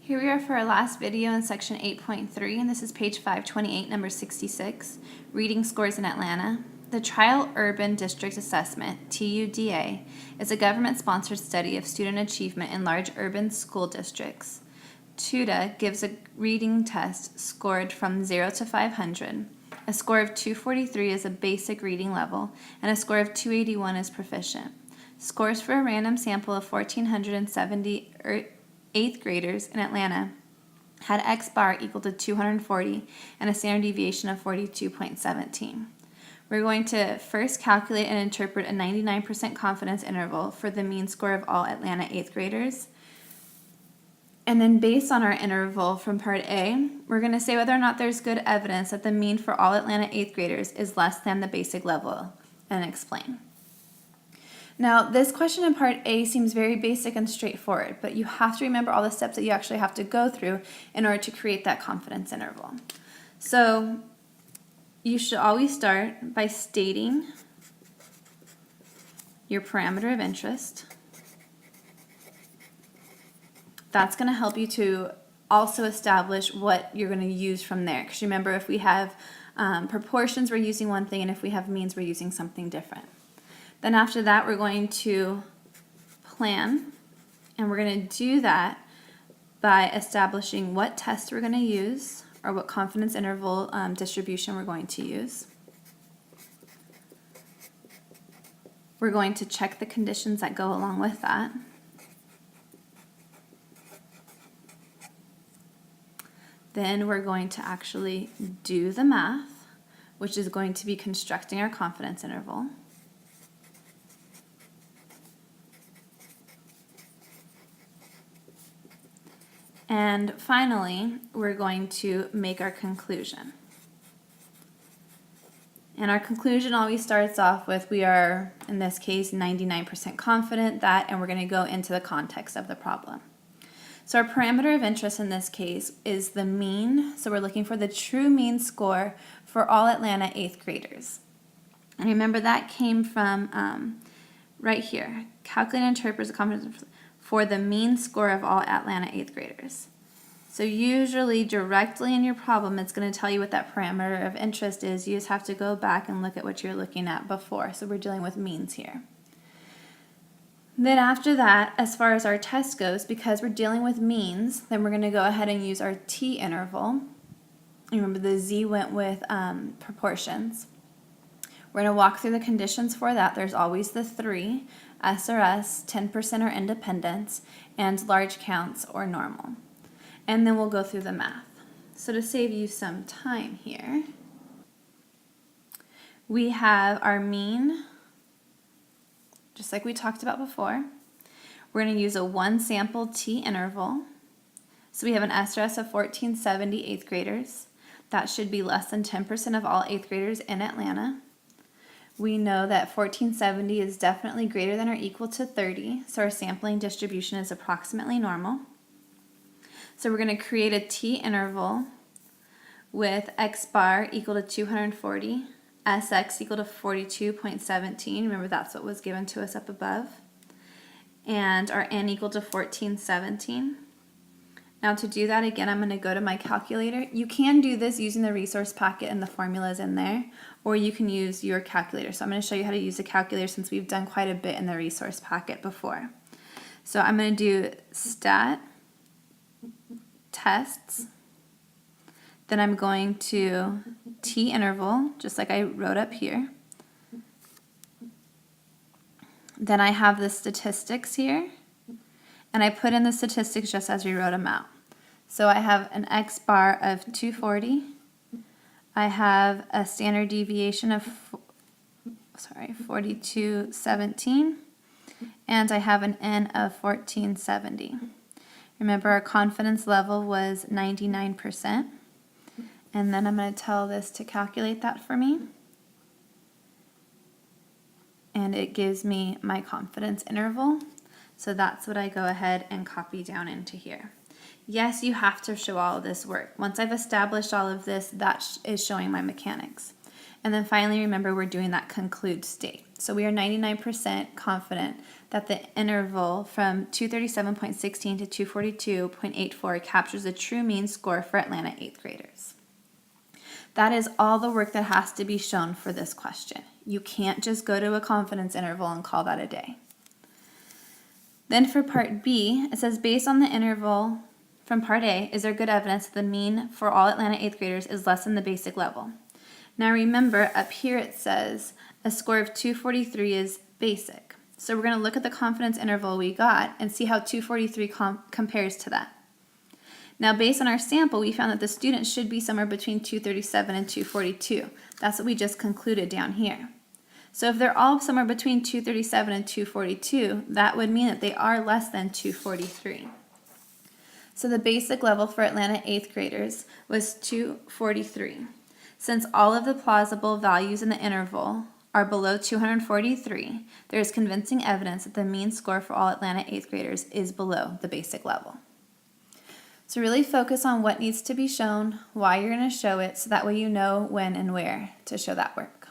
Here we are for our last video in section 8.3, and this is page 528, number 66, Reading Scores in Atlanta. The Trial Urban District Assessment, TUDA, is a government-sponsored study of student achievement in large urban school districts. TUDA gives a reading test scored from 0 to 500. A score of 243 is a basic reading level, and a score of 281 is proficient. Scores for a random sample of 1,470 eighth graders in Atlanta had X bar equal to 240 and a standard deviation of 42.17. We're going to first calculate and interpret a 99% confidence interval for the mean score of all Atlanta eighth graders. And then based on our interval from part A, we're going to say whether or not there's good evidence that the mean for all Atlanta eighth graders is less than the basic level, and explain. Now, this question in part A seems very basic and straightforward, but you have to remember all the steps that you actually have to go through in order to create that confidence interval. So, you should always start by stating your parameter of interest. That's going to help you to also establish what you're going to use from there. Because remember, if we have proportions, we're using one thing, and if we have means, we're using something different. Then after that, we're going to plan, and we're going to do that by establishing what test we're going to use, or what confidence interval distribution we're going to use. We're going to check the conditions that go along with that. Then we're going to actually do the math, which is going to be constructing our confidence interval. And finally, we're going to make our conclusion. And our conclusion always starts off with we are, in this case, 99% confident that, and we're going to go into the context of the problem. So our parameter of interest in this case is the mean. So we're looking for the true mean score for all Atlanta 8th graders. And remember that came from right here. Calculate and interpret the confidence for the mean score of all Atlanta 8th graders. So usually directly in your problem, it's going to tell you what that parameter of interest is. You just have to go back and look at what you're looking at before. So we're dealing with means here. Then after that, as far as our test goes, because we're dealing with means, then we're going to go ahead and use our t interval. Remember the z went with proportions. We're going to walk through the conditions for that. There's always the 3, SRS, 10% or independence, and large counts or normal. And then we'll go through the math. So to save you some time here, we have our mean, just like we talked about before. We're going to use a one sample t interval. So we have an SRS of 1,470 8th graders. That should be less than 10% of all 8th graders in Atlanta. We know that 1,470 is definitely greater than or equal to 30, so our sampling distribution is approximately normal. So we're going to create a t interval with x bar equal to 240, sx equal to 42.17. Remember, that's what was given to us up above. And our n equal to 1,417. Now to do that, again, I'm going to go to my calculator. You can do this using the resource packet and the formulas in there, or you can use your calculator. So I'm going to show you how to use a calculator since we've done quite a bit in the resource packet before. So I'm going to do stat tests. Then I'm going to t interval, just like I wrote up here. Then I have the statistics here, and I put in the statistics just as we wrote them out. So I have an x bar of 240. I have a standard deviation of 42.17, and I have an n of 1,470. Remember, our confidence level was 99%. And then I'm going to tell this to calculate that for me. And it gives me my confidence interval. So that's what I go ahead and copy down into here. Yes, you have to show all of this work. Once I've established all of this, that is showing my mechanics. And then finally, remember, we're doing that conclude state. So we are 99% confident that the interval from 237.16 to 242.84 captures the true mean score for Atlanta 8th graders. That is all the work that has to be shown for this question. You can't just go to a confidence interval and call that a day. Then for part B, it says based on the interval from part A, is there good evidence that the mean for all Atlanta 8th graders is less than the basic level? Now remember, up here it says a score of 243 is basic. So we're going to look at the confidence interval we got and see how 243 compares to that. Now based on our sample, we found that the student should be somewhere between 237 and 242. That's what we just concluded down here. So if they're all somewhere between 237 and 242, that would mean that they are less than 243. So the basic level for Atlanta 8th graders was 243. Since all of the plausible values in the interval are below 243, there is convincing evidence that the mean score for all Atlanta 8th graders is below the basic level. So really focus on what needs to be shown, why you're going to show it, so that way you know when and where to show that work.